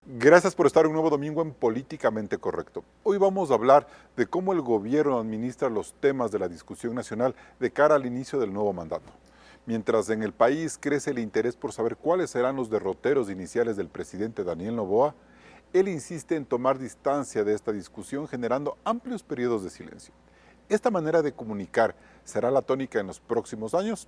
Gracias por estar un nuevo domingo en Políticamente Correcto. Hoy vamos a hablar de cómo el gobierno administra los temas de la discusión nacional de cara al inicio del nuevo mandato. Mientras en el país crece el interés por saber cuáles serán los derroteros iniciales del presidente Daniel Noboa, él insiste en tomar distancia de esta discusión generando amplios periodos de silencio. ¿Esta manera de comunicar será la tónica en los próximos años?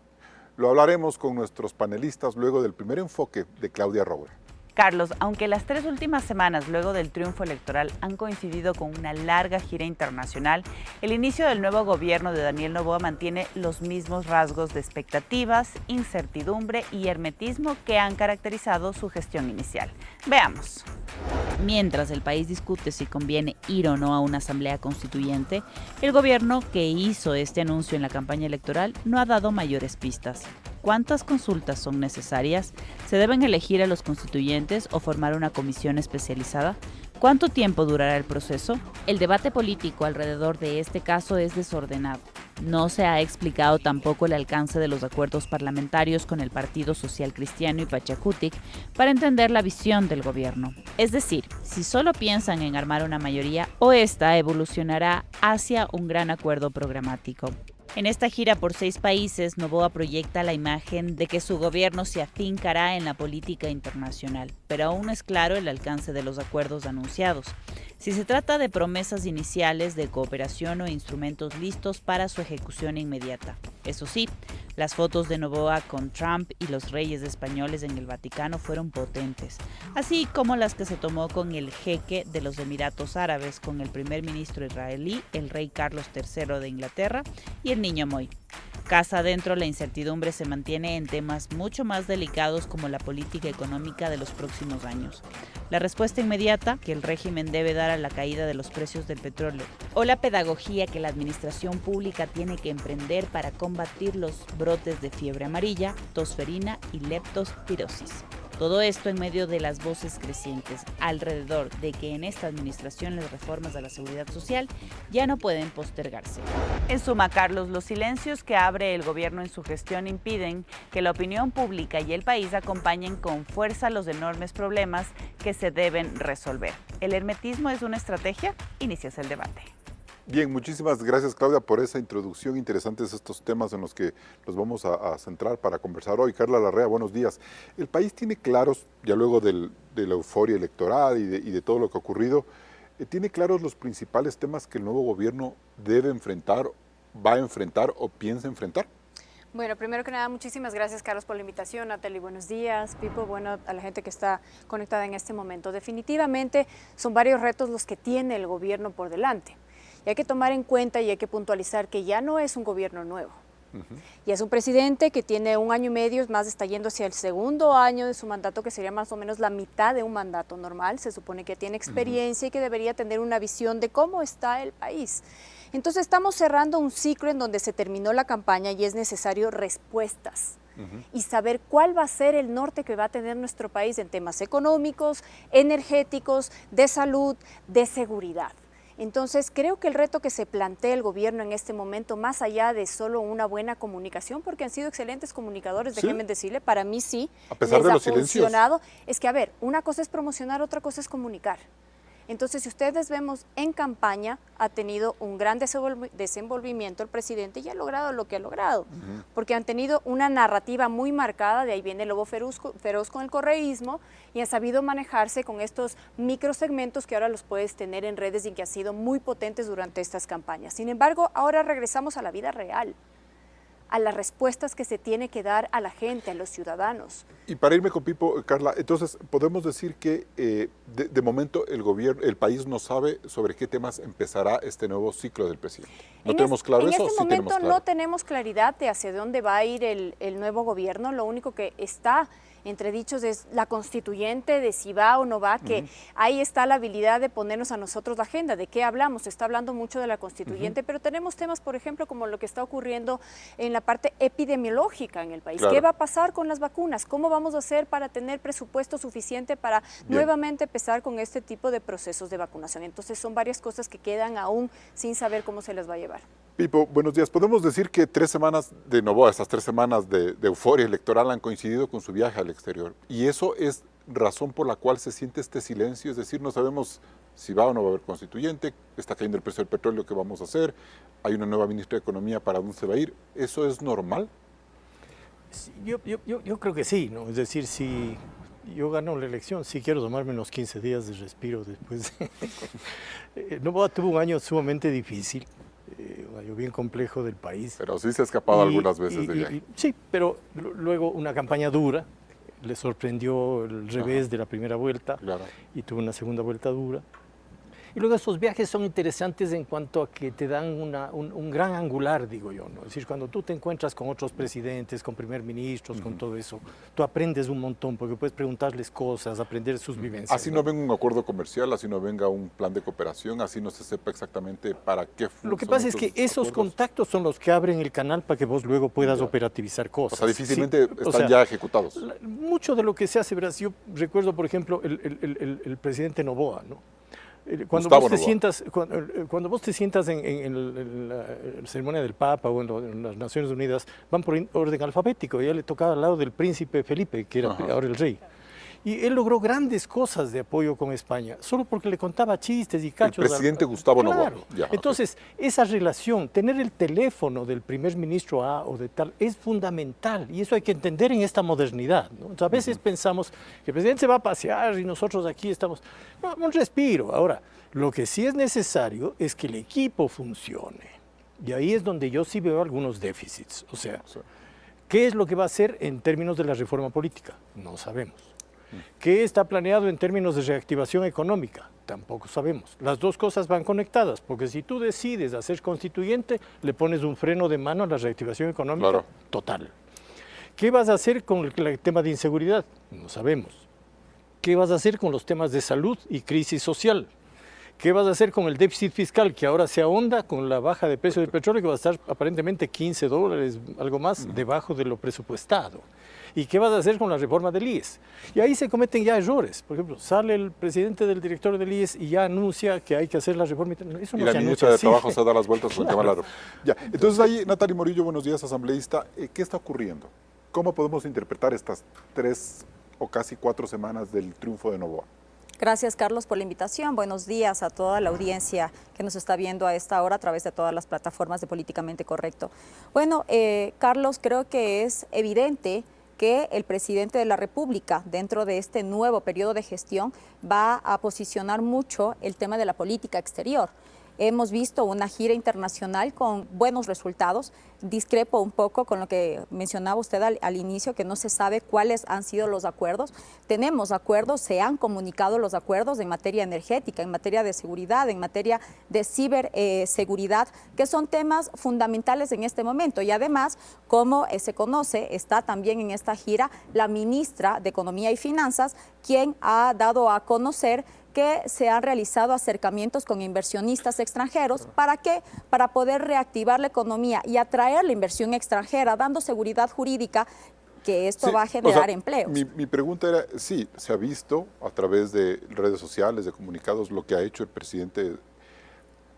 Lo hablaremos con nuestros panelistas luego del primer enfoque de Claudia Roura. Carlos, aunque las 3 últimas semanas luego del triunfo electoral han coincidido con una larga gira internacional, el inicio del nuevo gobierno de Daniel Noboa mantiene los mismos rasgos de expectativas, incertidumbre y hermetismo que han caracterizado su gestión inicial. Veamos. Mientras el país discute si conviene ir o no a una asamblea constituyente, el gobierno que hizo este anuncio en la campaña electoral no ha dado mayores pistas. ¿Cuántas consultas son necesarias? ¿Se deben elegir a los constituyentes o formar una comisión especializada? ¿Cuánto tiempo durará el proceso? El debate político alrededor de este caso es desordenado. No se ha explicado tampoco el alcance de los acuerdos parlamentarios con el Partido Social Cristiano y Pachacutic para entender la visión del gobierno. Es decir, si solo piensan en armar una mayoría o esta evolucionará hacia un gran acuerdo programático. En esta gira por 6 países, Noboa proyecta la imagen de que su gobierno se afincará en la política internacional, pero aún no es claro el alcance de los acuerdos anunciados. Si se trata de promesas iniciales de cooperación o instrumentos listos para su ejecución inmediata. Eso sí, las fotos de Noboa con Trump y los reyes españoles en el Vaticano fueron potentes, así como las que se tomó con el jeque de los Emiratos Árabes, con el primer ministro israelí, el rey Carlos III de Inglaterra y el niño Moy. Casa adentro, la incertidumbre se mantiene en temas mucho más delicados como la política económica de los próximos años. La respuesta inmediata que el régimen debe dar a la caída de los precios del petróleo o la pedagogía que la administración pública tiene que emprender para combatir los brotes de fiebre amarilla, tosferina y leptospirosis. Todo esto en medio de las voces crecientes alrededor de que en esta administración las reformas a la seguridad social ya no pueden postergarse. En suma, Carlos, los silencios que abre el gobierno en su gestión impiden que la opinión pública y el país acompañen con fuerza los enormes problemas que se deben resolver. ¿El hermetismo es una estrategia? Inicias el debate. Bien, muchísimas gracias Claudia por esa introducción, interesantes estos temas en los que nos vamos a centrar para conversar hoy. Carla Larrea, buenos días. El país tiene claros, ya luego de la euforia electoral y de todo lo que ha ocurrido, tiene claros los principales temas que el nuevo gobierno debe enfrentar, va a enfrentar o piensa enfrentar. Bueno, primero que nada, muchísimas gracias, Carlos, por la invitación. Natalie, buenos días. Pipo, bueno, a la gente que está conectada en este momento. Definitivamente son varios retos los que tiene el gobierno por delante. Y hay que tomar en cuenta y hay que puntualizar que ya no es un gobierno nuevo. Y es un presidente que tiene 1 año y medio, más está yendo hacia el segundo año de su mandato, que sería más o menos la mitad de un mandato normal. Se supone que tiene experiencia y que debería tener una visión de cómo está el país. Entonces estamos cerrando un ciclo en donde se terminó la campaña y es necesario respuestas. Y saber cuál va a ser el norte que va a tener nuestro país en temas económicos, energéticos, de salud, de seguridad. Entonces, creo que el reto que se plantea el gobierno en este momento, más allá de solo una buena comunicación, porque han sido excelentes comunicadores, ¿Sí? déjenme decirle, para mí sí, a pesar de los funcionado. Es que, a ver, una cosa es promocionar, otra cosa es comunicar. Entonces, si ustedes vemos en campaña, ha tenido un gran desenvolvimiento el presidente y ha logrado lo que ha logrado, porque han tenido una narrativa muy marcada, de ahí viene el lobo feroz con el correísmo, y han sabido manejarse con estos microsegmentos que ahora los puedes tener en redes y que han sido muy potentes durante estas campañas. Sin embargo, ahora regresamos a la vida real, a las respuestas que se tiene que dar a la gente, a los ciudadanos. Y para irme con Pipo, Carla, entonces podemos decir que de momento el país no sabe sobre qué temas empezará este nuevo ciclo del presidente. ¿No tenemos claro eso? En este momento tenemos claro? No tenemos claridad de hacia dónde va a ir el nuevo gobierno. Lo único que está entre dichos es la constituyente, de si va o no va, que ahí está la habilidad de ponernos a nosotros la agenda. ¿De qué hablamos? Se está hablando mucho de la constituyente, pero tenemos temas, por ejemplo, como lo que está ocurriendo en la parte epidemiológica en el país. Claro. ¿Qué va a pasar con las vacunas? ¿Cómo vamos a hacer para tener presupuesto suficiente para nuevamente empezar con este tipo de procesos de vacunación? Entonces son varias cosas que quedan aún sin saber cómo se las va a llevar. Pipo, buenos días. Podemos decir que 3 semanas de Noboa, estas 3 semanas de euforia electoral han coincidido con su viaje al exterior. Y eso es razón por la cual se siente este silencio? Es decir, no sabemos si va o no va a haber constituyente, está cayendo el precio del petróleo, ¿qué vamos a hacer? Hay una nueva ministra de Economía, ¿para dónde se va a ir? ¿Eso es normal? Sí, yo creo que sí, ¿no? Es decir, si yo gano la elección, sí quiero tomarme unos 15 días de respiro después. Noboa tuvo un año sumamente difícil, un año bien complejo del país. Pero sí se ha escapado algunas veces de viaje. Sí, pero luego una campaña dura, le sorprendió el revés de la primera vuelta, Claro. y tuvo una segunda vuelta dura. Y luego estos viajes son interesantes en cuanto a que te dan un gran angular, digo yo, ¿no? Es decir, cuando tú te encuentras con otros presidentes, con primer ministros, con todo eso, tú aprendes un montón porque puedes preguntarles cosas, aprender sus vivencias. Así no venga un acuerdo comercial, así no venga un plan de cooperación, así no se sepa exactamente para qué funcionan. Lo que pasa es que esos contactos son los que abren el canal para que vos luego puedas operativizar O cosas. sea, difícilmente Sí, o están sea, ya ejecutados. Mucho de lo que se hace, verás, yo recuerdo, por ejemplo, el presidente Noboa, ¿no? Cuando Gustavo vos, te Noboa. sientas, cuando vos te sientas en la ceremonia del Papa o en las Naciones Unidas, van por orden alfabético. Ya le tocaba al lado del príncipe Felipe, que era ahora el rey. Y él logró grandes cosas de apoyo con España, solo porque le contaba chistes y cachos. El presidente Gustavo Noboa. Claro. Ya, ok. Entonces, esa relación, tener el teléfono del primer ministro A o de tal, es fundamental. Y eso hay que entender en esta modernidad, ¿no? Entonces, a veces pensamos que el presidente se va a pasear y nosotros aquí estamos... No, un respiro. Ahora, lo que sí es necesario es que el equipo funcione. Y ahí es donde yo sí veo algunos déficits. O sea, Sí. ¿qué es lo que va a hacer en términos de la reforma política? No sabemos. ¿Qué está planeado en términos de reactivación económica? Tampoco sabemos. Las dos cosas van conectadas, porque si tú decides hacer constituyente, le pones un freno de mano a la reactivación económica Claro. total. ¿Qué vas a hacer con el tema de inseguridad? No sabemos. ¿Qué vas a hacer con los temas de salud y crisis social? ¿Qué vas a hacer con el déficit fiscal que ahora se ahonda con la baja de precio del petróleo que va a estar aparentemente $15, algo más, debajo de lo presupuestado? ¿Y qué vas a hacer con la reforma del IES? Y ahí se cometen ya errores. Por ejemplo, sale el presidente del director del IES y ya anuncia que hay que hacer la reforma. Eso Y no la se ministra anuncia de así. Trabajo se da las vueltas con el tema Claro. largo. Ya, entonces ahí, Natalie Morillo, buenos días, asambleísta. ¿Qué está ocurriendo? ¿Cómo podemos interpretar estas 3 o casi 4 semanas del triunfo de Noboa? Gracias, Carlos, por la invitación. Buenos días a toda la audiencia que nos está viendo a esta hora a través de todas las plataformas de Políticamente Correcto. Bueno, Carlos, creo que es evidente que el presidente de la República, dentro de este nuevo periodo de gestión, va a posicionar mucho el tema de la política exterior. Hemos visto una gira internacional con buenos resultados. Discrepo un poco con lo que mencionaba usted al inicio, que no se sabe cuáles han sido los acuerdos. Tenemos acuerdos, se han comunicado los acuerdos en materia energética, en materia de seguridad, en materia de ciberseguridad, que son temas fundamentales en este momento. Y además, como se conoce, está también en esta gira la ministra de Economía y Finanzas, quien ha dado a conocer que se han realizado acercamientos con inversionistas extranjeros. ¿Para qué? Para poder reactivar la economía y atraer la inversión extranjera, dando seguridad jurídica que esto Sí, va a generar o sea, empleos. Mi pregunta era, sí, se ha visto a través de redes sociales, de comunicados, lo que ha hecho el presidente.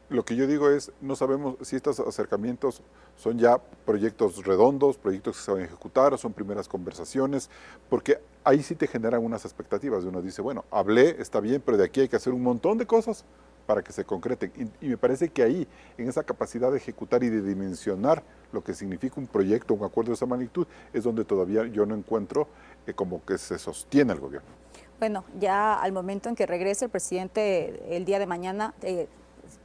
Lo que yo digo es, no sabemos si estos acercamientos son ya proyectos redondos, proyectos que se van a ejecutar, o son primeras conversaciones, porque ahí sí te generan unas expectativas. Uno dice, bueno, hablé, está bien, pero de aquí hay que hacer un montón de cosas para que se concreten. Y me parece que ahí, en esa capacidad de ejecutar y de dimensionar lo que significa un proyecto, un acuerdo de esa magnitud, es donde todavía yo no encuentro como que se sostiene el gobierno. Bueno, ya al momento en que regrese el presidente el día de mañana,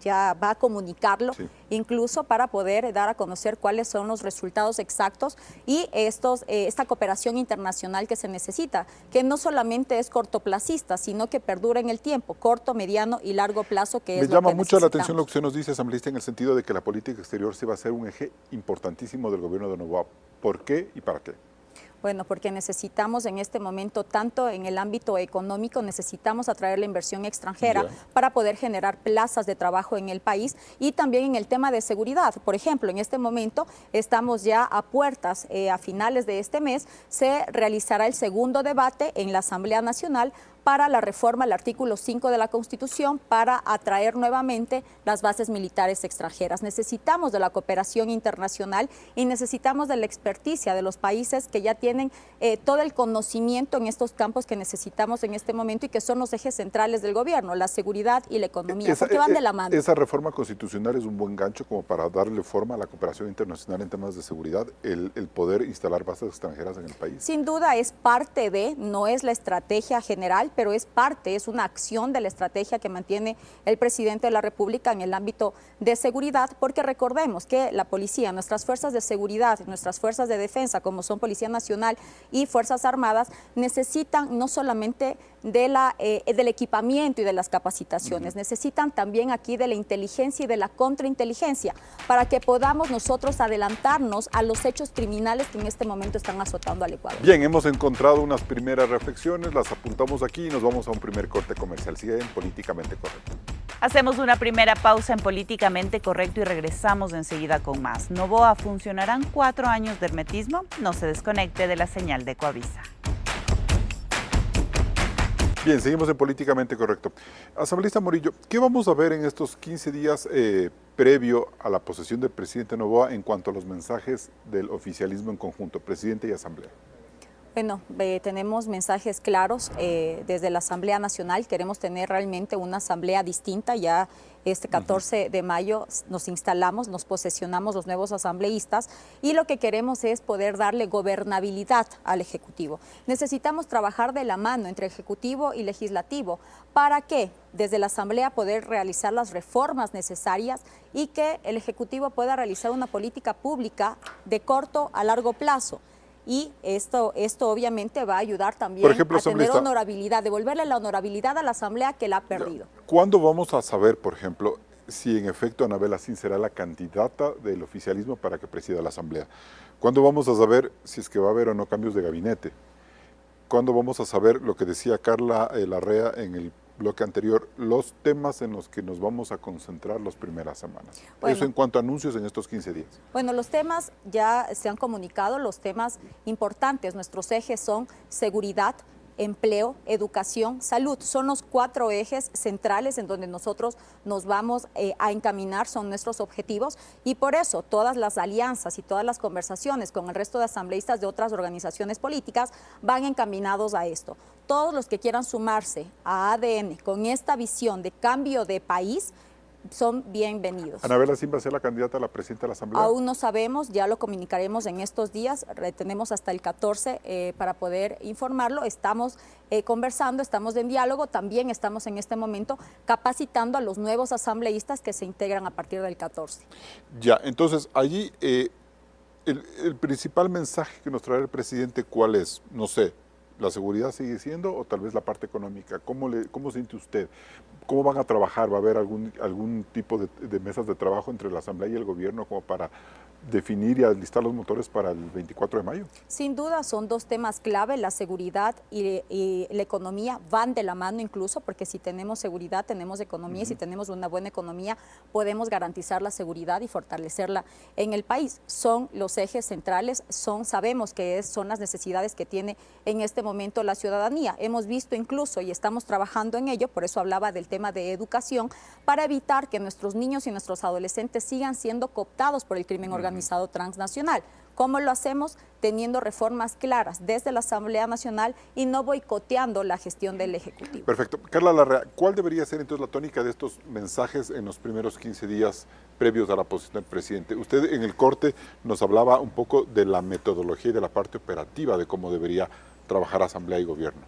ya va a comunicarlo, Sí. incluso para poder dar a conocer cuáles son los resultados exactos y esta cooperación internacional que se necesita, que no solamente es cortoplacista, sino que perdura en el tiempo, corto, mediano y largo plazo, que es Me lo llama que mucho la necesitamos. atención lo que usted nos dice, asambleísta, en el sentido de que la política exterior se va a ser un eje importantísimo del gobierno de Noboa. ¿Por qué y para qué? Bueno, porque necesitamos en este momento, tanto en el ámbito económico, necesitamos atraer la inversión extranjera Ya. para poder generar plazas de trabajo en el país y también en el tema de seguridad. Por ejemplo, en este momento estamos ya a puertas, a finales de este mes, se realizará el segundo debate en la Asamblea Nacional para la reforma al artículo 5 de la Constitución para atraer nuevamente las bases militares extranjeras. Necesitamos de la cooperación internacional y necesitamos de la experticia de los países que ya tienen todo el conocimiento en estos campos que necesitamos en este momento y que son los ejes centrales del gobierno, la seguridad y la economía, porque van de la mano. Esa reforma constitucional es un buen gancho como para darle forma a la cooperación internacional en temas de seguridad, el poder instalar bases extranjeras en el país. Sin duda es parte de, no es la estrategia general, pero es parte, es una acción de la estrategia que mantiene el presidente de la República en el ámbito de seguridad, porque recordemos que la policía, nuestras fuerzas de seguridad, nuestras fuerzas de defensa, como son Policía Nacional y Fuerzas Armadas, necesitan no solamente del equipamiento y de las capacitaciones, necesitan también aquí de la inteligencia y de la contrainteligencia, para que podamos nosotros adelantarnos a los hechos criminales que en este momento están azotando al Ecuador. Bien, hemos encontrado unas primeras reflexiones, las apuntamos aquí y nos vamos a un primer corte comercial. Sigue en Políticamente Correcto. Hacemos una primera pausa en Políticamente Correcto y regresamos enseguida con más. Novoa, ¿funcionarán 4 años de hermetismo? No se desconecte de la señal de Coavisa. Bien, seguimos en Políticamente Correcto. Asambleísta Morillo, ¿qué vamos a ver en estos 15 días previo a la posesión del presidente Noboa en cuanto a los mensajes del oficialismo en conjunto, presidente y asamblea? Bueno, tenemos mensajes claros desde la Asamblea Nacional. Queremos tener realmente una asamblea distinta. Ya este 14 de mayo nos instalamos, nos posesionamos los nuevos asambleístas y lo que queremos es poder darle gobernabilidad al Ejecutivo. Necesitamos trabajar de la mano entre Ejecutivo y Legislativo para que desde la Asamblea poder realizar las reformas necesarias y que el Ejecutivo pueda realizar una política pública de corto a largo plazo. Y esto obviamente va a ayudar también, por ejemplo, a tener honorabilidad, devolverle la honorabilidad a la Asamblea que la ha perdido. ¿Cuándo vamos a saber, por ejemplo, si en efecto Anabel Asín será la candidata del oficialismo para que presida la Asamblea? ¿Cuándo vamos a saber si es que va a haber o no cambios de gabinete? ¿Cuándo vamos a saber lo que decía Carla Larrea en el bloque anterior, los temas en los que nos vamos a concentrar las primeras semanas? Bueno, eso en cuanto a anuncios en estos 15 días. Bueno, los temas ya se han comunicado, los temas importantes, nuestros ejes son seguridad, empleo, educación, salud. Son los 4 ejes centrales en donde nosotros nos vamos a encaminar, son nuestros objetivos y por eso todas las alianzas y todas las conversaciones con el resto de asambleístas de otras organizaciones políticas van encaminados a esto. Todos los que quieran sumarse a ADN con esta visión de cambio de país son bienvenidos. ¿Anabel Asín va a ser la candidata a la presidenta de la Asamblea? Aún no sabemos, ya lo comunicaremos en estos días, tenemos hasta el 14 para poder informarlo, estamos conversando, estamos en diálogo, también estamos en este momento capacitando a los nuevos asambleístas que se integran a partir del 14. Ya, entonces allí el principal mensaje que nos trae el presidente, ¿cuál es? No sé, ¿la seguridad sigue siendo o tal vez la parte económica? ¿Cómo siente usted? ¿Cómo van a trabajar? ¿Va a haber algún tipo de mesas de trabajo entre la Asamblea y el gobierno como para definir y alistar los motores para el 24 de mayo? Sin duda son 2 temas clave, la seguridad y la economía van de la mano incluso, porque si tenemos seguridad tenemos economía y si tenemos una buena economía podemos garantizar la seguridad y fortalecerla en el país. Son los ejes centrales, sabemos que son las necesidades que tiene en este momento la ciudadanía. Hemos visto incluso y estamos trabajando en ello, por eso hablaba del tema de educación, para evitar que nuestros niños y nuestros adolescentes sigan siendo cooptados por el crimen organizado transnacional. ¿Cómo lo hacemos? Teniendo reformas claras desde la Asamblea Nacional y no boicoteando la gestión del Ejecutivo. Perfecto. Carla Larrea, ¿cuál debería ser entonces la tónica de estos mensajes en los primeros 15 días previos a la posición del presidente? Usted en el corte nos hablaba un poco de la metodología y de la parte operativa de cómo debería trabajar Asamblea y Gobierno.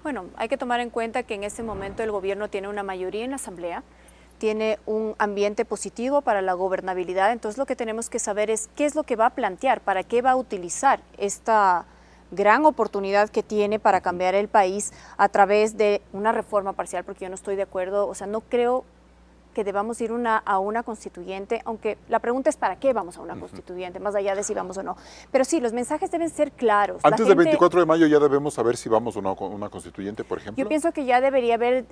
Bueno, hay que tomar en cuenta que en este momento el gobierno tiene una mayoría en la Asamblea, tiene un ambiente positivo para la gobernabilidad, entonces lo que tenemos que saber es qué es lo que va a plantear, para qué va a utilizar esta gran oportunidad que tiene para cambiar el país a través de una reforma parcial, porque yo no estoy de acuerdo, o sea, no creo que debamos ir a una constituyente, aunque la pregunta es para qué vamos a una constituyente, más allá de si vamos o no. Pero sí, los mensajes deben ser claros. Antes del 24 de mayo ya debemos saber si vamos o no con una constituyente, por ejemplo. Yo pienso que ya debería haber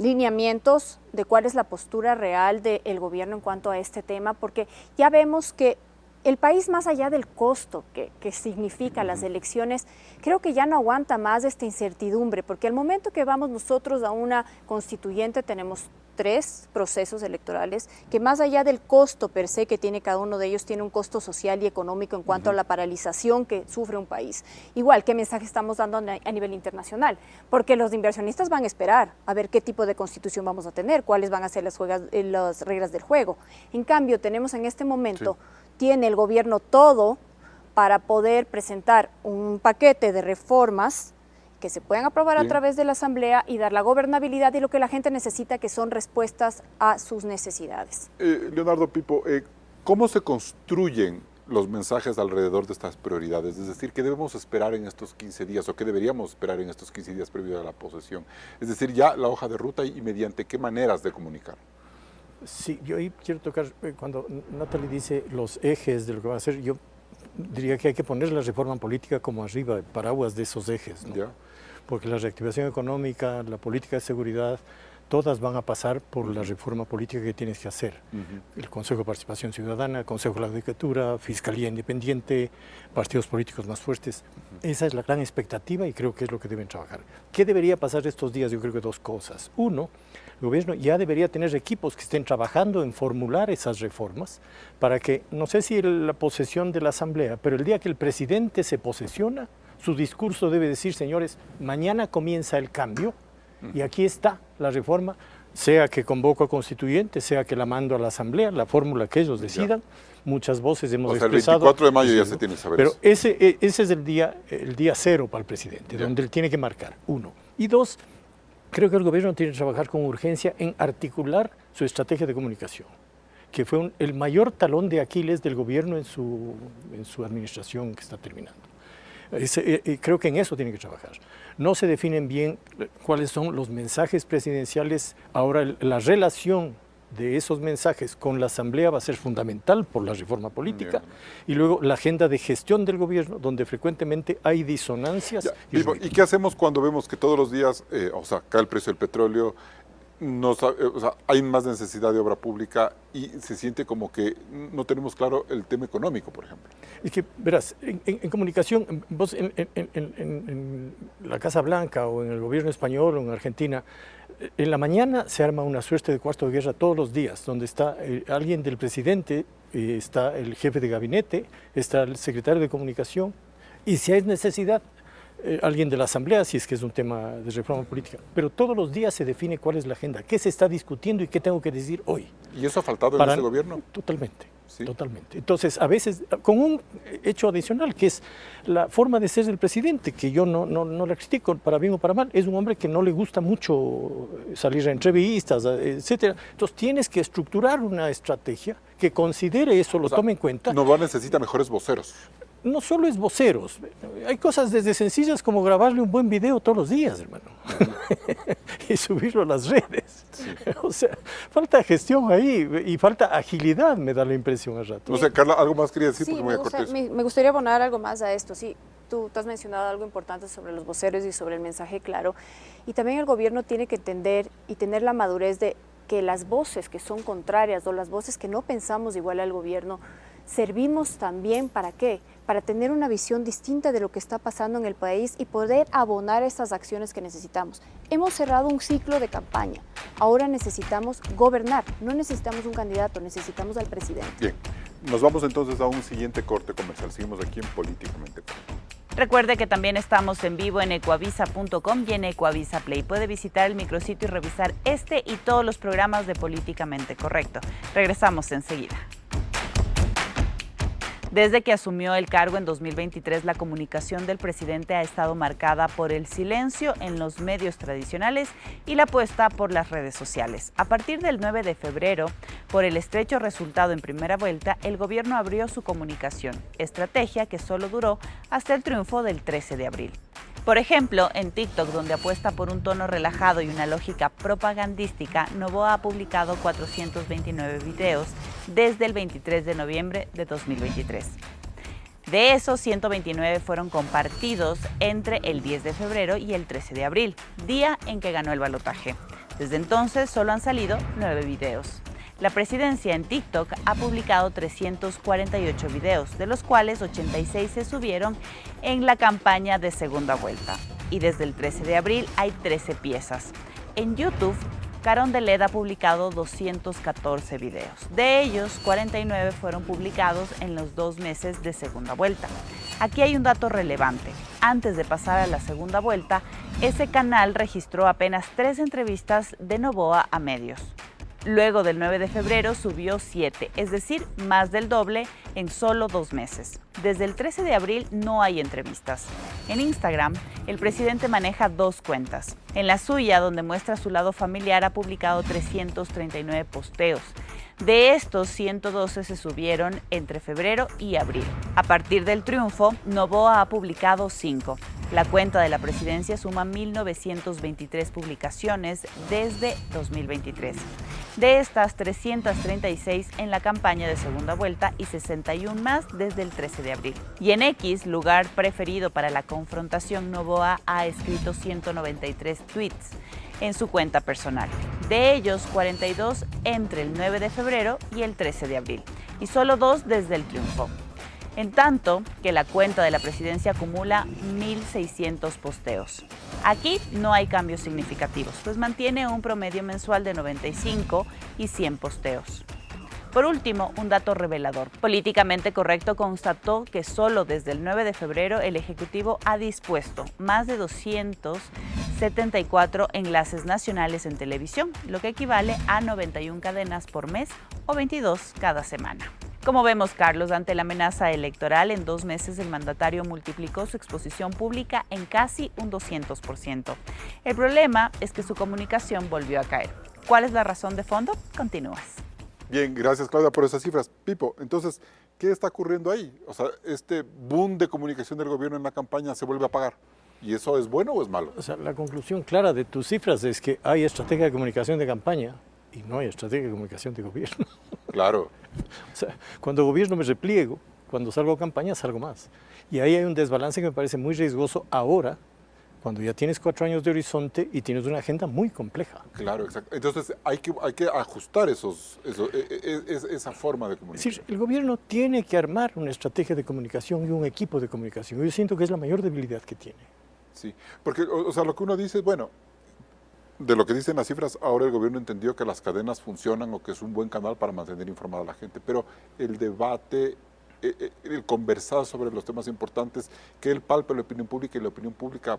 lineamientos de cuál es la postura real del gobierno en cuanto a este tema, porque ya vemos que el país, más allá del costo que significa las elecciones, creo que ya no aguanta más esta incertidumbre, porque al momento que vamos nosotros a una constituyente tenemos 3 procesos electorales que, más allá del costo per se que tiene cada uno de ellos, tiene un costo social y económico en cuanto a la paralización que sufre un país. Igual, ¿qué mensaje estamos dando a nivel internacional? Porque los inversionistas van a esperar a ver qué tipo de constitución vamos a tener, cuáles van a ser las reglas del juego. En cambio, tenemos en este momento, tiene el gobierno todo para poder presentar un paquete de reformas que se puedan aprobar a través de la Asamblea y dar la gobernabilidad y lo que la gente necesita, que son respuestas a sus necesidades. Leonardo, Pipo, ¿cómo se construyen los mensajes alrededor de estas prioridades? Es decir, ¿qué debemos esperar en estos 15 días o qué deberíamos esperar en estos 15 días previos a la posesión? Es decir, ya la hoja de ruta y mediante qué maneras de comunicar. Sí, yo ahí quiero tocar, cuando Natalie dice los ejes de lo que va a hacer, yo diría que hay que poner la reforma política como arriba, paraguas de esos ejes, ¿no? ¿Ya? Porque la reactivación económica, la política de seguridad, todas van a pasar por la reforma política que tienes que hacer. El Consejo de Participación Ciudadana, el Consejo de la Judicatura, Fiscalía Independiente, partidos políticos más fuertes. Esa es la gran expectativa y creo que es lo que deben trabajar. ¿Qué debería pasar estos días? Yo creo que 2 cosas. Uno, el gobierno ya debería tener equipos que estén trabajando en formular esas reformas para que, no sé si la posesión de la Asamblea, pero el día que el presidente se posesiona, su discurso debe decir, señores, mañana comienza el cambio y aquí está la reforma, sea que convoco a constituyentes, sea que la mando a la Asamblea, la fórmula que ellos decidan. Muchas voces hemos expresado. El 24 de mayo ya se tiene que saber pero eso. Ese es el día 0 para el presidente, donde él tiene que marcar, 1. Y 2, creo que el gobierno tiene que trabajar con urgencia en articular su estrategia de comunicación, que fue el mayor talón de Aquiles del gobierno en su administración que está terminando. Creo que en eso tiene que trabajar. No se definen bien cuáles son los mensajes presidenciales. Ahora, la relación de esos mensajes con la Asamblea va a ser fundamental por la reforma política. Y luego la agenda de gestión del gobierno, donde frecuentemente hay disonancias. ¿Y qué hacemos cuando vemos que todos los días, cae el precio del petróleo, hay más necesidad de obra pública y se siente como que no tenemos claro el tema económico, por ejemplo? Es que, verás, en comunicación, vos en la Casa Blanca o en el gobierno español o en Argentina, en la mañana se arma una suerte de cuarto de guerra todos los días, donde está alguien del presidente, está el jefe de gabinete, está el secretario de comunicación, y si hay necesidad, alguien de la Asamblea, si es que es un tema de reforma política. Pero todos los días se define cuál es la agenda, qué se está discutiendo y qué tengo que decir hoy. ¿Y eso ha faltado en este gobierno? Totalmente. ¿Sí? Totalmente. Entonces, a veces, con un hecho adicional, que es la forma de ser del presidente, que yo no la critico para bien o para mal, es un hombre que no le gusta mucho salir a entrevistas, etcétera. Entonces, tienes que estructurar una estrategia que considere eso, lo tome en cuenta. Novoa necesita mejores voceros. No solo es voceros, hay cosas desde sencillas como grabarle un buen video todos los días, hermano, y subirlo a las redes. Sí. O sea, falta gestión ahí y falta agilidad, me da la impresión al rato. No sé, Carla, ¿algo más quería decir? Sí, Porque me gustaría abonar algo más a esto. Sí, tú has mencionado algo importante sobre los voceros y sobre el mensaje claro. Y también el gobierno tiene que entender y tener la madurez de que las voces que son contrarias o las voces que no pensamos igual al gobierno, servimos también ¿para qué? Para tener una visión distinta de lo que está pasando en el país y poder abonar estas acciones que necesitamos. Hemos cerrado un ciclo de campaña, ahora necesitamos gobernar, no necesitamos un candidato, necesitamos al presidente. Bien, nos vamos entonces a un siguiente corte comercial, seguimos aquí en Políticamente Correcto. Recuerde que también estamos en vivo en ecuavisa.com y en Ecuavisa Play. Puede visitar el micrositio y revisar este y todos los programas de Políticamente Correcto. Regresamos enseguida. Desde que asumió el cargo en 2023, la comunicación del presidente ha estado marcada por el silencio en los medios tradicionales y la apuesta por las redes sociales. A partir del 9 de febrero, por el estrecho resultado en primera vuelta, el gobierno abrió su comunicación, estrategia que solo duró hasta el triunfo del 13 de abril. Por ejemplo, en TikTok, donde apuesta por un tono relajado y una lógica propagandística, Novoa ha publicado 429 videos desde el 23 de noviembre de 2023. De esos, 129 fueron compartidos entre el 10 de febrero y el 13 de abril, día en que ganó el balotaje. Desde entonces, solo han salido 9 videos. La presidencia en TikTok ha publicado 348 videos, de los cuales 86 se subieron en la campaña de segunda vuelta. Y desde el 13 de abril hay 13 piezas. En YouTube, Carondelet ha publicado 214 videos. De ellos, 49 fueron publicados en los 2 meses de segunda vuelta. Aquí hay un dato relevante. Antes de pasar a la segunda vuelta, ese canal registró apenas 3 entrevistas de Noboa a medios. Luego del 9 de febrero subió 7, es decir, más del doble en solo 2 meses. Desde el 13 de abril no hay entrevistas. En Instagram, el presidente maneja 2 cuentas. En la suya, donde muestra su lado familiar, ha publicado 339 posteos. De estos, 112 se subieron entre febrero y abril. A partir del triunfo, Noboa ha publicado 5. La cuenta de la presidencia suma 1.923 publicaciones desde 2023. De estas, 336 en la campaña de segunda vuelta y 61 más desde el 13 de abril. Y en X, lugar preferido para la confrontación, Noboa ha escrito 193 tweets en su cuenta personal. De ellos, 42 entre el 9 de febrero y el 13 de abril, y solo 2 desde el triunfo. En tanto que la cuenta de la presidencia acumula 1.600 posteos. Aquí no hay cambios significativos, pues mantiene un promedio mensual de 95 y 100 posteos. Por último, un dato revelador. Políticamente Correcto constató que solo desde el 9 de febrero el Ejecutivo ha dispuesto más de 274 enlaces nacionales en televisión, lo que equivale a 91 cadenas por mes o 22 cada semana. Como vemos, Carlos, ante la amenaza electoral, en 2 meses el mandatario multiplicó su exposición pública en casi un 200%. El problema es que su comunicación volvió a caer. ¿Cuál es la razón de fondo? Continúas. Bien, gracias Claudia por esas cifras. Pipo, entonces, ¿qué está ocurriendo ahí? O sea, este boom de comunicación del gobierno en la campaña se vuelve a apagar. ¿Y eso es bueno o es malo? O sea, la conclusión clara de tus cifras es que hay estrategia de comunicación de campaña y no hay estrategia de comunicación de gobierno. Claro. O sea, cuando gobierno me repliego, cuando salgo a campaña salgo más. Y ahí hay un desbalance que me parece muy riesgoso ahora, cuando ya tienes 4 años de horizonte y tienes una agenda muy compleja. Claro, exacto. Entonces hay que ajustar esa forma de Es comunicación. decir, el gobierno tiene que armar una estrategia de comunicación y un equipo de comunicación. Yo siento que es la mayor debilidad que tiene. Sí, porque, o sea, lo que uno dice, bueno, de lo que dicen las cifras, ahora el gobierno entendió que las cadenas funcionan o que es un buen canal para mantener informada a la gente, pero el debate, el conversar sobre los temas importantes, que él palpe la opinión pública y la opinión pública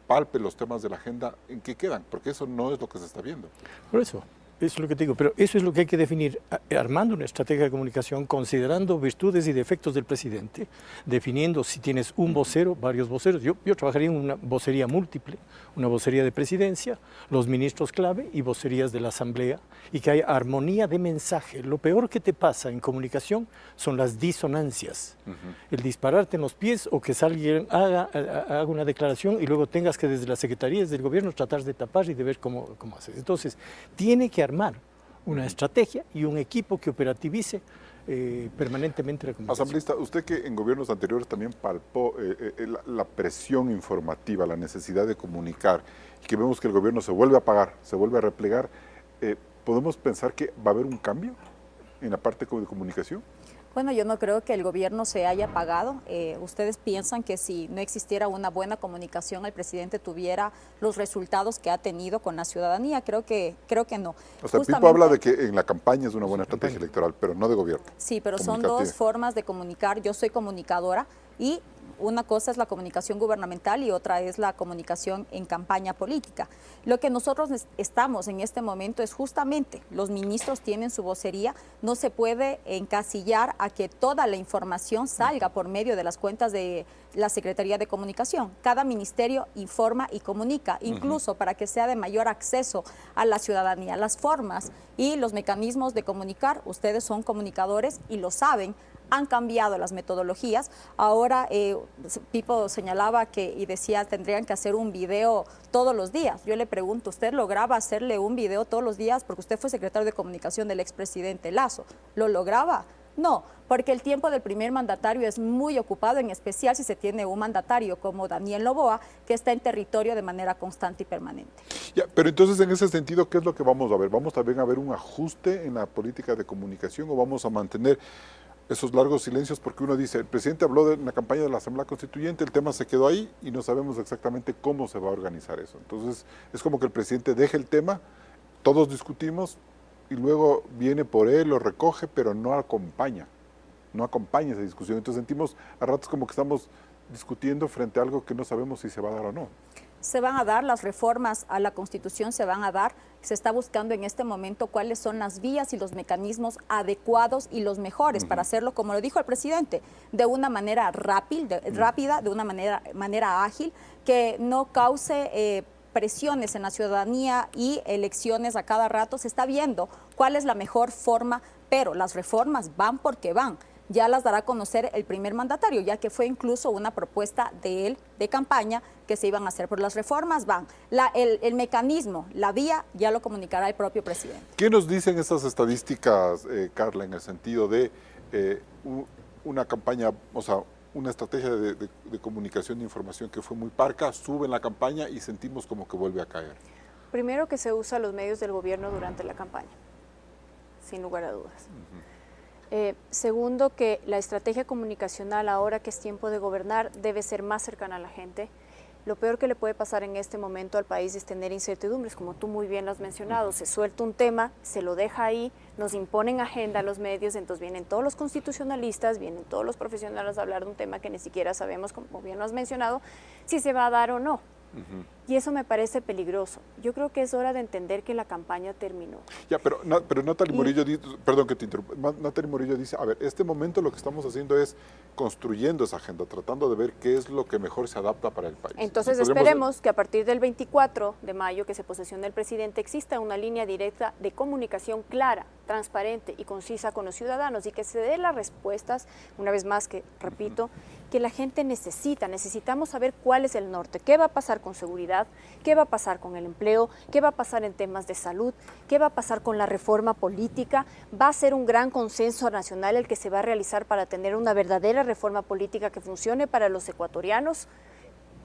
palpe los temas de la agenda, ¿en qué quedan? Porque eso no es lo que se está viendo. Por eso es lo que te digo, pero eso es lo que hay que definir, armando una estrategia de comunicación, considerando virtudes y defectos del presidente, definiendo si tienes un vocero, varios voceros. Yo trabajaría en una vocería múltiple, una vocería de presidencia, los ministros clave y vocerías de la Asamblea, y que haya armonía de mensaje. Lo peor que te pasa en comunicación son las disonancias, el dispararte en los pies o que alguien haga una declaración y luego tengas que desde las secretarías del gobierno tratar de tapar y de ver cómo haces. Entonces, tiene que armar una estrategia y un equipo que operativice permanentemente la comunicación. Asambleísta, usted que en gobiernos anteriores también palpó la presión informativa, la necesidad de comunicar, y que vemos que el gobierno se vuelve a apagar, se vuelve a replegar, ¿podemos pensar que va a haber un cambio en la parte de comunicación? Bueno, yo no creo que el gobierno se haya apagado. ¿Ustedes piensan que si no existiera una buena comunicación, el presidente tuviera los resultados que ha tenido con la ciudadanía? Creo que no. O sea, Pipo habla de que en la campaña es una buena estrategia electoral, pero no de gobierno. Sí, pero son 2 formas de comunicar. Yo soy comunicadora y una cosa es la comunicación gubernamental y otra es la comunicación en campaña política. Lo que nosotros estamos en este momento es justamente, los ministros tienen su vocería, no se puede encasillar a que toda la información salga por medio de las cuentas de la Secretaría de Comunicación. Cada ministerio informa y comunica, incluso para que sea de mayor acceso a la ciudadanía. Las formas y los mecanismos de comunicar, ustedes son comunicadores y lo saben, han cambiado las metodologías. Ahora, Pipo señalaba y decía, tendrían que hacer un video todos los días. Yo le pregunto, ¿usted lograba hacerle un video todos los días? Porque usted fue secretario de comunicación del expresidente Lasso. ¿Lo lograba? No, porque el tiempo del primer mandatario es muy ocupado, en especial si se tiene un mandatario como Daniel Noboa, que está en territorio de manera constante y permanente. Ya, pero entonces, en ese sentido, ¿qué es lo que vamos a ver? ¿Vamos también a ver un ajuste en la política de comunicación o vamos a mantener esos largos silencios? Porque uno dice, el presidente habló de la campaña de la Asamblea Constituyente, el tema se quedó ahí y no sabemos exactamente cómo se va a organizar eso. Entonces, es como que el presidente deja el tema, todos discutimos y luego viene por él, lo recoge, pero no acompaña esa discusión. Entonces sentimos a ratos como que estamos discutiendo frente a algo que no sabemos si se va a dar o no. Se van a dar las reformas a la Constitución, se van a dar, se está buscando en este momento cuáles son las vías y los mecanismos adecuados y los mejores para hacerlo, como lo dijo el presidente, de una manera rápida, de una manera ágil, que no cause presiones en la ciudadanía y elecciones a cada rato. Se está viendo cuál es la mejor forma, pero las reformas van porque van. Ya las dará a conocer el primer mandatario, ya que fue incluso una propuesta de él, de campaña, que se iban a hacer. Por las reformas van. El mecanismo, la vía, ya lo comunicará el propio presidente. ¿Qué nos dicen estas estadísticas, Carla, en el sentido de una campaña, o sea, una estrategia de comunicación de información que fue muy parca, sube en la campaña y sentimos como que vuelve a caer? Primero, que se usa los medios del gobierno durante la campaña, sin lugar a dudas. Segundo, que la estrategia comunicacional, ahora que es tiempo de gobernar, debe ser más cercana a la gente. Lo peor que le puede pasar en este momento al país es tener incertidumbres, como tú muy bien lo has mencionado. Se suelta un tema, se lo deja ahí, nos imponen agenda a los medios, entonces vienen todos los constitucionalistas, vienen todos los profesionales a hablar de un tema que ni siquiera sabemos, como bien lo has mencionado, si se va a dar o no. Y eso me parece peligroso. Yo creo que es hora de entender que la campaña terminó. Ya, pero Natalie Morillo, perdón que te interrumpa, Natalie Morillo dice, a ver, este momento lo que estamos haciendo es construyendo esa agenda, tratando de ver qué es lo que mejor se adapta para el país. Entonces esperemos que a partir del 24 de mayo, que se posesione el presidente, exista una línea directa de comunicación clara, transparente y concisa con los ciudadanos y que se dé las respuestas, una vez más que repito, que la gente necesita. Necesitamos saber cuál es el norte, qué va a pasar con seguridad, qué va a pasar con el empleo, qué va a pasar en temas de salud, qué va a pasar con la reforma política. Va a ser un gran consenso nacional el que se va a realizar para tener una verdadera reforma política que funcione para los ecuatorianos.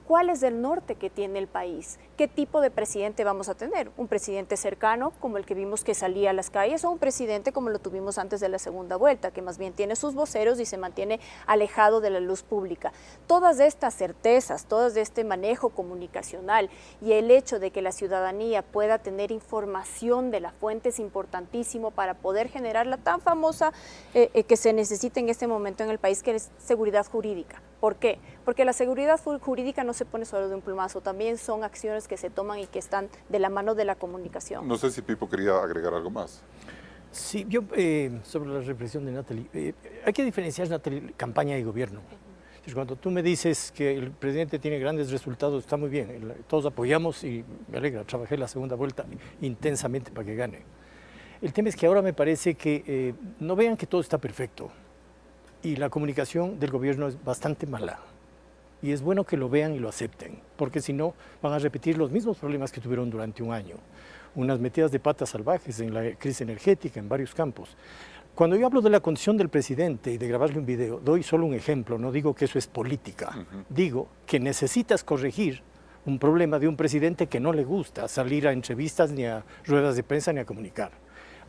¿Cuál es el norte que tiene el país? ¿Qué tipo de presidente vamos a tener? ¿Un presidente cercano, como el que vimos que salía a las calles, o un presidente como lo tuvimos antes de la segunda vuelta, que más bien tiene sus voceros y se mantiene alejado de la luz pública? Todas estas certezas, todo este manejo comunicacional y el hecho de que la ciudadanía pueda tener información de la fuente es importantísimo para poder generar la tan famosa que se necesita en este momento en el país, que es seguridad jurídica. ¿Por qué? Porque la seguridad jurídica no se pone solo de un plumazo, también son acciones que se toman y que están de la mano de la comunicación. No sé si Pipo quería agregar algo más. Sí, yo sobre la reflexión de Natalie, hay que diferenciar, Natalie, campaña y gobierno. Cuando tú me dices que el presidente tiene grandes resultados, está muy bien, todos apoyamos y me alegra, trabajé la segunda vuelta intensamente para que gane. El tema es que ahora me parece que no vean que todo está perfecto. Y la comunicación del gobierno es bastante mala. Y es bueno que lo vean y lo acepten, porque si no van a repetir los mismos problemas que tuvieron durante un año. Unas metidas de patas salvajes en la crisis energética en varios campos. Cuando yo hablo de la condición del presidente y de grabarle un video, doy solo un ejemplo, no digo que eso es política. Digo que necesitas corregir un problema de un presidente que no le gusta salir a entrevistas, ni a ruedas de prensa, ni a comunicar.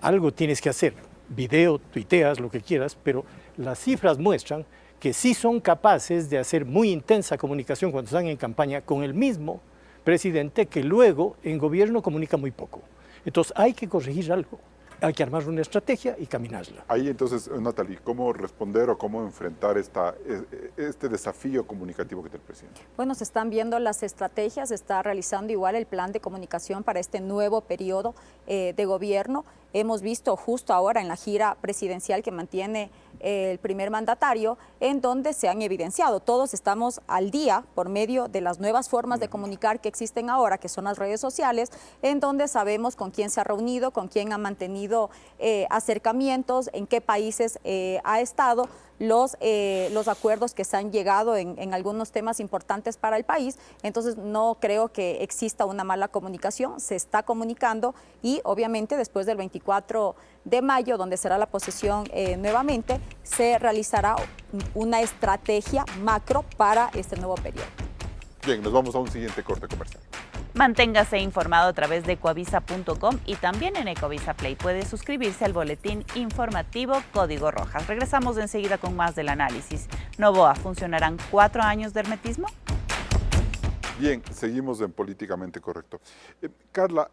Algo tienes que hacer. Video, tuiteas, lo que quieras, pero las cifras muestran que sí son capaces de hacer muy intensa comunicación cuando están en campaña con el mismo presidente que luego en gobierno comunica muy poco. Entonces hay que corregir algo, hay que armar una estrategia y caminarla. Ahí entonces, Natalie, ¿cómo responder o cómo enfrentar este desafío comunicativo que tiene el presidente? Bueno, se están viendo las estrategias, se está realizando igual el plan de comunicación para este nuevo periodo de gobierno. Hemos visto justo ahora en la gira presidencial que mantiene el primer mandatario, en donde se han evidenciado. Todos estamos al día por medio de las nuevas formas de comunicar que existen ahora, que son las redes sociales, en donde sabemos con quién se ha reunido, con quién ha mantenido acercamientos, en qué países ha estado. los acuerdos que se han llegado en algunos temas importantes para el país. Entonces no creo que exista una mala comunicación, se está comunicando y obviamente después del 24 de mayo, donde será la posesión nuevamente, se realizará una estrategia macro para este nuevo periodo. Bien, nos vamos a un siguiente corte comercial. Manténgase informado a través de ecoavisa.com y también en Ecovisa Play. Puede suscribirse al boletín informativo Código Rojas. Regresamos enseguida con más del análisis. Novoa, ¿funcionarán 4 años de hermetismo? Bien, seguimos en Políticamente Correcto. Carla,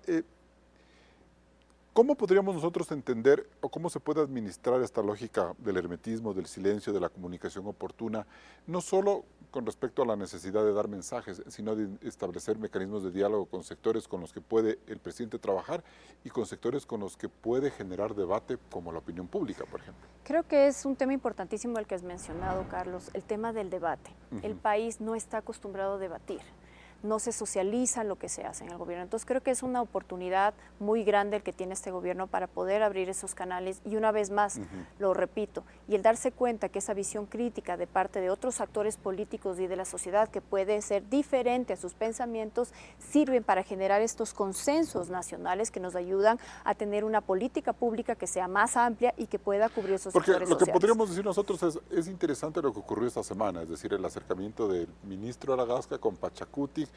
¿cómo podríamos nosotros entender o cómo se puede administrar esta lógica del hermetismo, del silencio, de la comunicación oportuna, no solo con respecto a la necesidad de dar mensajes, sino de establecer mecanismos de diálogo con sectores con los que puede el presidente trabajar y con sectores con los que puede generar debate, como la opinión pública, por ejemplo? Creo que es un tema importantísimo el que has mencionado, Carlos, el tema del debate. El país no está acostumbrado a debatir. No se socializa lo que se hace en el gobierno. Entonces creo que es una oportunidad muy grande el que tiene este gobierno para poder abrir esos canales y una vez más, lo repito, y el darse cuenta que esa visión crítica de parte de otros actores políticos y de la sociedad que puede ser diferente a sus pensamientos, sirven para generar estos consensos nacionales que nos ayudan a tener una política pública que sea más amplia y que pueda cubrir esos Porque sectores lo que sociales. podríamos decir nosotros es interesante lo que ocurrió esta semana, es decir, el acercamiento del ministro Aragazca con Pachacuti.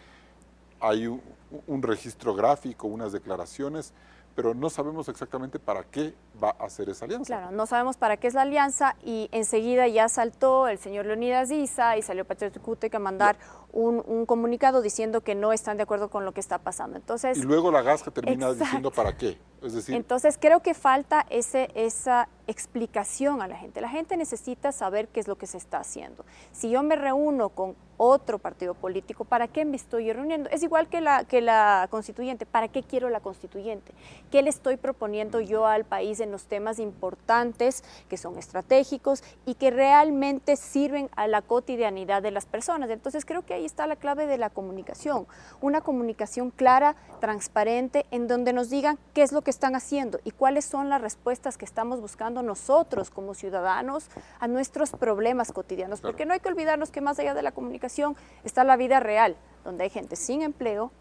Hay un registro gráfico, unas declaraciones, pero no sabemos exactamente para qué va a hacer esa alianza. Claro, no sabemos para qué es la alianza y enseguida ya saltó el señor Leonidas Issa y salió Pachacuti a mandar un comunicado diciendo que no están de acuerdo con lo que está pasando. Entonces, y luego la Gasca termina exacto. diciendo para qué. Es decir, entonces creo que falta esa explicación a la gente. La gente necesita saber qué es lo que se está haciendo. Si yo me reúno con otro partido político, ¿para qué me estoy reuniendo? Es igual que la constituyente. ¿Para qué quiero la constituyente? ¿Qué le estoy proponiendo yo al país en los temas importantes que son estratégicos y que realmente sirven a la cotidianidad de las personas? Entonces creo que ahí está la clave de la comunicación. Una comunicación clara, transparente, en donde nos digan qué es lo que están haciendo y cuáles son las respuestas que estamos buscando nosotros como ciudadanos a nuestros problemas cotidianos. Claro. Porque no hay que olvidarnos que más allá de la comunicación está la vida real, donde hay gente sin empleo,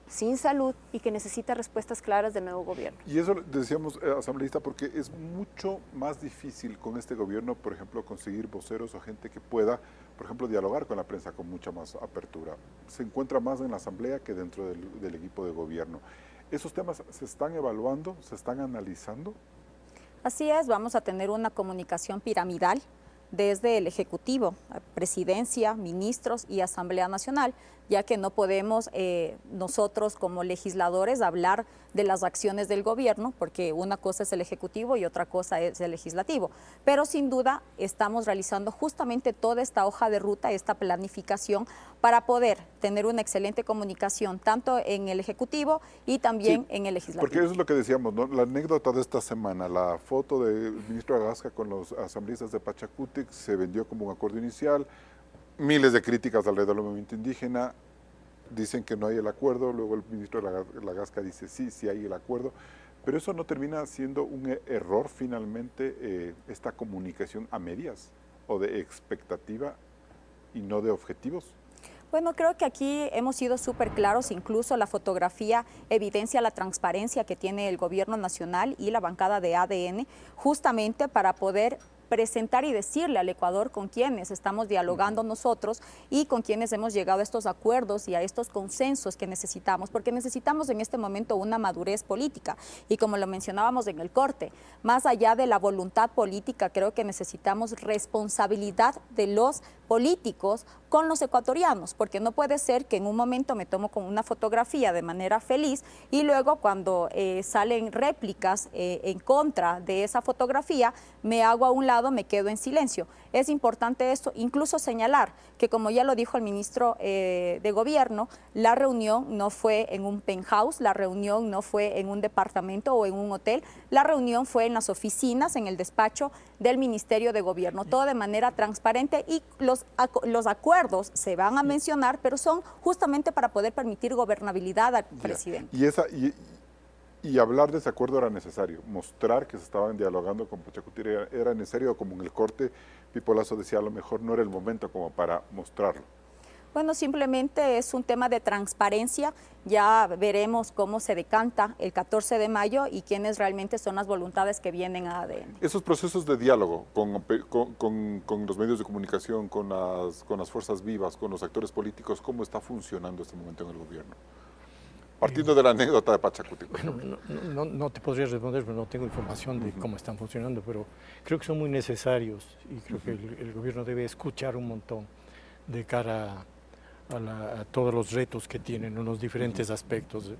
sin salud y que necesita respuestas claras del nuevo gobierno. y eso decíamos, asambleísta, porque es mucho más difícil con este gobierno, por ejemplo, conseguir voceros o gente que pueda, por ejemplo, dialogar con la prensa con mucha más apertura. Se encuentra más en la asamblea que dentro del equipo de gobierno. ¿Esos temas se están evaluando, se están analizando? Así es, vamos a tener una comunicación piramidal desde el Ejecutivo, Presidencia, ministros y Asamblea Nacional, ya que no podemos nosotros como legisladores hablar de las acciones del gobierno, porque una cosa es el Ejecutivo y otra cosa es el Legislativo. Pero sin duda estamos realizando justamente toda esta hoja de ruta, esta planificación, para poder tener una excelente comunicación tanto en el Ejecutivo y también en el Legislativo. Porque eso es lo que decíamos, ¿no? La anécdota de esta semana, la foto del ministro Aragazca con los asambleístas de Pachacuti se vendió como un acuerdo inicial, miles de críticas alrededor del movimiento indígena, dicen que no hay el acuerdo, luego el ministro Aragazca dice sí hay el acuerdo, pero eso no termina siendo un error finalmente, esta comunicación a medias o de expectativa y no de objetivos. Bueno, creo que aquí hemos sido súper claros, incluso la fotografía evidencia la transparencia que tiene el gobierno nacional y la bancada de ADN, justamente para poder presentar y decirle al Ecuador con quienes estamos dialogando nosotros y con quienes hemos llegado a estos acuerdos y a estos consensos que necesitamos, porque necesitamos en este momento una madurez política y como lo mencionábamos en el corte, más allá de la voluntad política, creo que necesitamos responsabilidad de los políticos con los ecuatorianos, porque no puede ser que en un momento me tomo con una fotografía de manera feliz y luego cuando salen réplicas en contra de esa fotografía, me hago a un lado, me quedo en silencio. Es importante esto, incluso señalar que como ya lo dijo el ministro de Gobierno, la reunión no fue en un penthouse, la reunión no fue en un departamento o en un hotel, la reunión fue en las oficinas, en el despacho del Ministerio de Gobierno, todo de manera transparente y los acuerdos se van a mencionar, pero son justamente para poder permitir gobernabilidad al presidente. Y hablar de ese acuerdo era necesario, mostrar que se estaban dialogando con Pachacuti era necesario, como en el corte Pipo Lazo decía, a lo mejor no era el momento como para mostrarlo. Bueno, simplemente es un tema de transparencia. Ya veremos cómo se decanta el 14 de mayo y quiénes realmente son las voluntades que vienen a ADN. Esos procesos de diálogo con los medios de comunicación, con las fuerzas vivas, con los actores políticos, ¿cómo está funcionando este momento en el gobierno? Partiendo de la anécdota de Pachacuti. Bueno, no te podría responder, pero no tengo información de cómo están funcionando, pero creo que son muy necesarios y creo que el gobierno debe escuchar un montón de cara a todos los retos que tienen en los diferentes aspectos,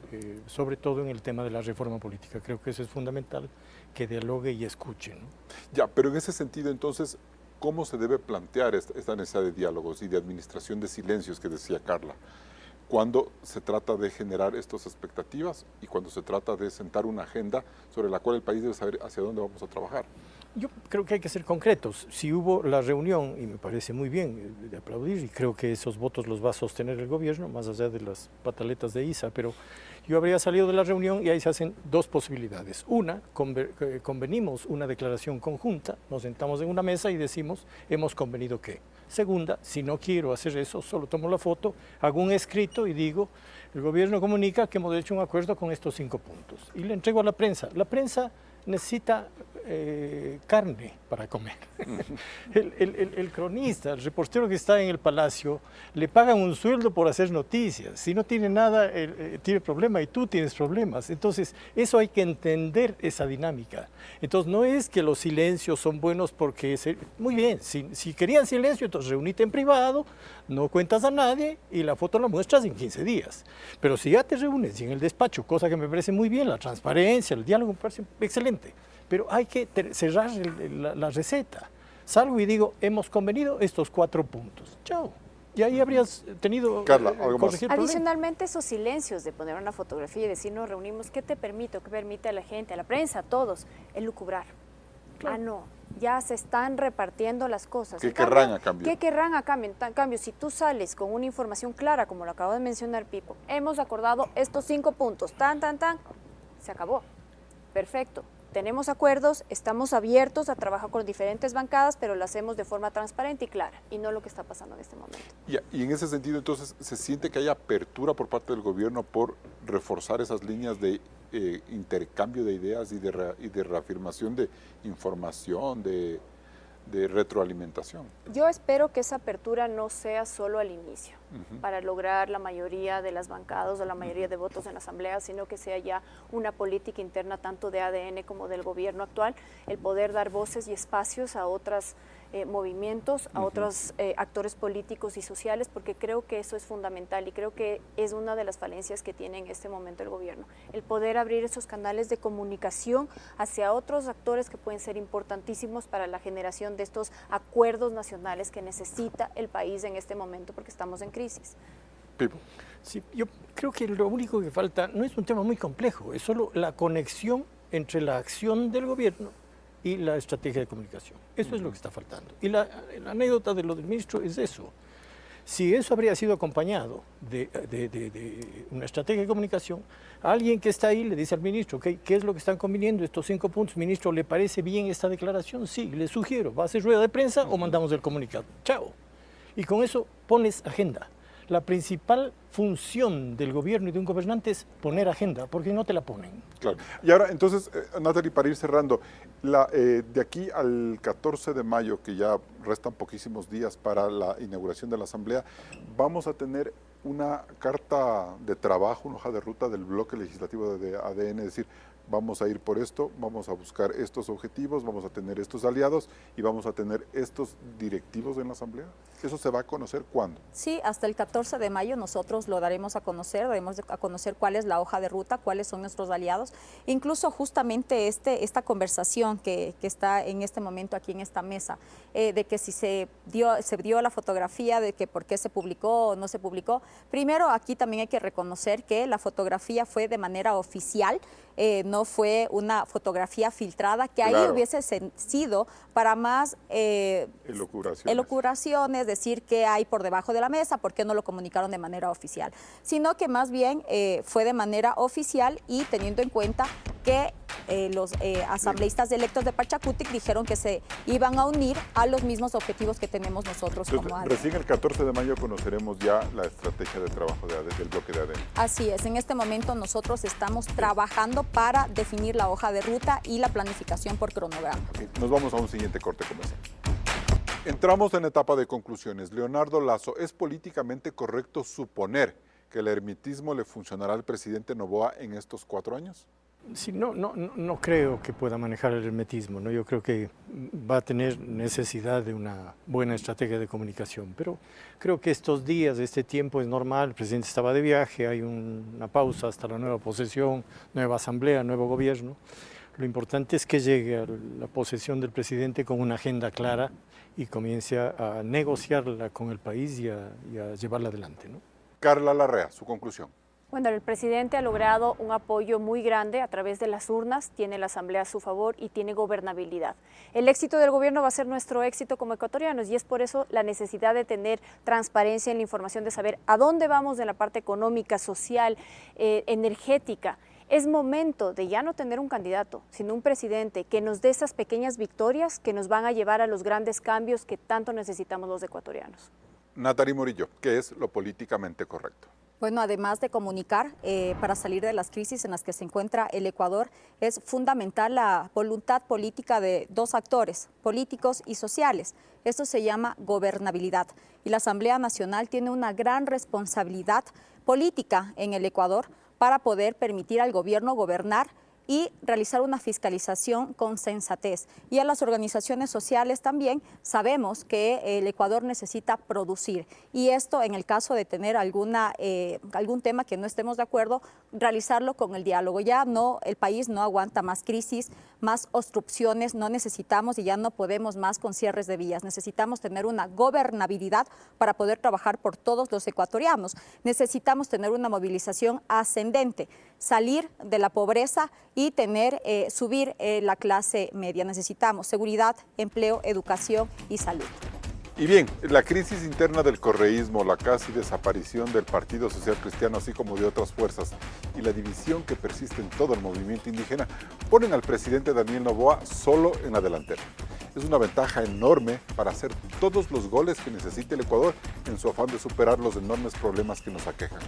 sobre todo en el tema de la reforma política. Creo que eso es fundamental, que dialogue y escuche, ¿no? Ya, pero en ese sentido, entonces, ¿cómo se debe plantear esta necesidad de diálogos y de administración de silencios que decía Carla? Cuando se trata de generar estas expectativas y cuando se trata de sentar una agenda sobre la cual el país debe saber hacia dónde vamos a trabajar. Yo creo que hay que ser concretos. Si hubo la reunión, y me parece muy bien de aplaudir, y creo que esos votos los va a sostener el gobierno, más allá de las pataletas de ISA, pero yo habría salido de la reunión y ahí se hacen dos posibilidades. Una, convenimos una declaración conjunta, nos sentamos en una mesa y decimos, hemos convenido que. Segunda, si no quiero hacer eso, solo tomo la foto, hago un escrito y digo, el gobierno comunica que hemos hecho un acuerdo con estos 5 puntos. Y le entrego a la prensa. La prensa necesita carne para comer. El cronista, el reportero que está en el palacio, le pagan un sueldo por hacer noticias. Si no tiene nada, tiene problema y tú tienes problemas. Entonces, eso hay que entender esa dinámica. Entonces, no es que los silencios son buenos porque... Muy bien, si querían silencio, entonces reunite en privado, no cuentas a nadie y la foto la muestras en 15 días. Pero si ya te reúnes y en el despacho, cosa que me parece muy bien, la transparencia, el diálogo me parece excelente, pero hay que cerrar la receta. Salgo y digo, hemos convenido estos 4 puntos. Chao. Y ahí habrías tenido... Carla, algo más. Adicionalmente, esos silencios de poner una fotografía y decir, nos reunimos, ¿qué te permito? ¿Qué permite a la gente, a la prensa, a todos? El lucubrar. Claro. Ah, no, ya se están repartiendo las cosas. ¿Qué querrán a cambio? ¿Qué querrán a cambio? En cambio, si tú sales con una información clara, como lo acabo de mencionar Pipo, hemos acordado estos 5 puntos, se acabó. Perfecto. Tenemos acuerdos, estamos abiertos a trabajar con diferentes bancadas, pero lo hacemos de forma transparente y clara, y no lo que está pasando en este momento. Y en ese sentido, entonces, ¿se siente que hay apertura por parte del gobierno por reforzar esas líneas de intercambio de ideas y de reafirmación de información, de retroalimentación? Yo espero que esa apertura no sea solo al inicio, para lograr la mayoría de las bancadas o la mayoría de votos en la Asamblea, sino que sea ya una política interna tanto de ADN como del gobierno actual, el poder dar voces y espacios a otros movimientos, a otros actores políticos y sociales, porque creo que eso es fundamental y creo que es una de las falencias que tiene en este momento el gobierno, el poder abrir esos canales de comunicación hacia otros actores que pueden ser importantísimos para la generación de estos acuerdos nacionales que necesita el país en este momento porque estamos en crisis. Pipo. Sí, yo creo que lo único que falta no es un tema muy complejo, es solo la conexión entre la acción del gobierno y la estrategia de comunicación. Eso es lo que está faltando. Y la anécdota de lo del ministro es eso. Si eso habría sido acompañado de una estrategia de comunicación, alguien que está ahí le dice al ministro, ¿qué es lo que están conviniendo estos 5 puntos? Ministro, ¿le parece bien esta declaración? Sí, le sugiero. ¿Va a hacer rueda de prensa o mandamos el comunicado? Chao. Y con eso pones agenda. La principal función del gobierno y de un gobernante es poner agenda, porque no te la ponen. Claro. Y ahora, entonces, Natalie, para ir cerrando, de aquí al 14 de mayo, que ya restan poquísimos días para la inauguración de la Asamblea, vamos a tener una carta de trabajo, una hoja de ruta del bloque legislativo de ADN, es decir, vamos a ir por esto, vamos a buscar estos objetivos, vamos a tener estos aliados y vamos a tener estos directivos en la Asamblea. ¿Eso se va a conocer cuándo? Sí, hasta el 14 de mayo nosotros lo daremos a conocer cuál es la hoja de ruta, cuáles son nuestros aliados. Incluso justamente esta conversación que está en este momento aquí en esta mesa, de que si se dio la fotografía, de que por qué se publicó o no se publicó, Primero, aquí también hay que reconocer que la fotografía fue de manera oficial, no fue una fotografía filtrada, que ahí hubiese sido para más elocuraciones, decir qué hay por debajo de la mesa, por qué no lo comunicaron de manera oficial, sino que más bien fue de manera oficial y teniendo en cuenta que los asambleístas electos de Pachacutic dijeron que se iban a unir a los mismos objetivos que tenemos nosotros. Entonces, como ADN. Recién el 14 de mayo conoceremos ya la estrategia de trabajo del bloque de ADN. Así es, en este momento nosotros estamos trabajando para definir la hoja de ruta y la planificación por cronograma. Okay, nos vamos a un siguiente corte comercial. Entramos en etapa de conclusiones. Leonardo Lasso, ¿es políticamente correcto suponer que el hermetismo le funcionará al presidente Noboa en estos 4 años? Sí, no creo que pueda manejar el hermetismo, ¿no? Yo creo que va a tener necesidad de una buena estrategia de comunicación, pero creo que estos días, este tiempo es normal, el presidente estaba de viaje, hay una pausa hasta la nueva posesión, nueva asamblea, nuevo gobierno. Lo importante es que llegue a la posesión del presidente con una agenda clara y comience a negociarla con el país y a llevarla adelante, ¿no? Carla Larrea, su conclusión. Bueno, el presidente ha logrado un apoyo muy grande a través de las urnas, tiene la Asamblea a su favor y tiene gobernabilidad. El éxito del gobierno va a ser nuestro éxito como ecuatorianos y es por eso la necesidad de tener transparencia en la información, de saber a dónde vamos en la parte económica, social, energética. Es momento de ya no tener un candidato, sino un presidente que nos dé esas pequeñas victorias que nos van a llevar a los grandes cambios que tanto necesitamos los ecuatorianos. Natalie Morillo, ¿qué es lo políticamente correcto? Bueno, además de comunicar para salir de las crisis en las que se encuentra el Ecuador, es fundamental la voluntad política de 2 actores, políticos y sociales. Esto se llama gobernabilidad y la Asamblea Nacional tiene una gran responsabilidad política en el Ecuador para poder permitir al gobierno gobernar y realizar una fiscalización con sensatez. Y a las organizaciones sociales también sabemos que el Ecuador necesita producir y esto en el caso de tener algún tema que no estemos de acuerdo, realizarlo con el diálogo. Ya no, el país no aguanta más crisis, más obstrucciones, no necesitamos y ya no podemos más con cierres de vías. Necesitamos tener una gobernabilidad para poder trabajar por todos los ecuatorianos. Necesitamos tener una movilización ascendente, salir de la pobreza y subir la clase media. Necesitamos seguridad, empleo, educación y salud. Y bien, la crisis interna del correísmo, la casi desaparición del Partido Social Cristiano, así como de otras fuerzas, y la división que persiste en todo el movimiento indígena, ponen al presidente Daniel Noboa solo en la delantera. Es una ventaja enorme para hacer todos los goles que necesita el Ecuador en su afán de superar los enormes problemas que nos aquejan.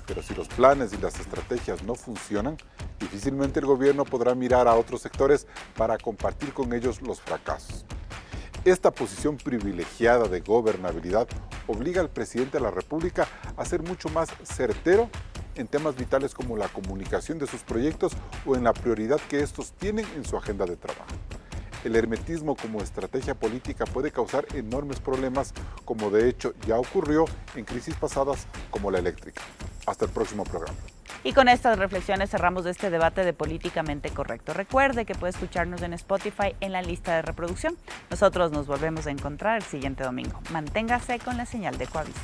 Pero si los planes y las estrategias no funcionan, difícilmente el gobierno podrá mirar a otros sectores para compartir con ellos los fracasos. Esta posición privilegiada de gobernabilidad obliga al presidente de la República a ser mucho más certero en temas vitales como la comunicación de sus proyectos o en la prioridad que estos tienen en su agenda de trabajo. El hermetismo como estrategia política puede causar enormes problemas, como de hecho ya ocurrió en crisis pasadas como la eléctrica. Hasta el próximo programa. Y con estas reflexiones cerramos este debate de Políticamente Correcto. Recuerde que puede escucharnos en Spotify en la lista de reproducción. Nosotros nos volvemos a encontrar el siguiente domingo. Manténgase con la señal de Coavisa.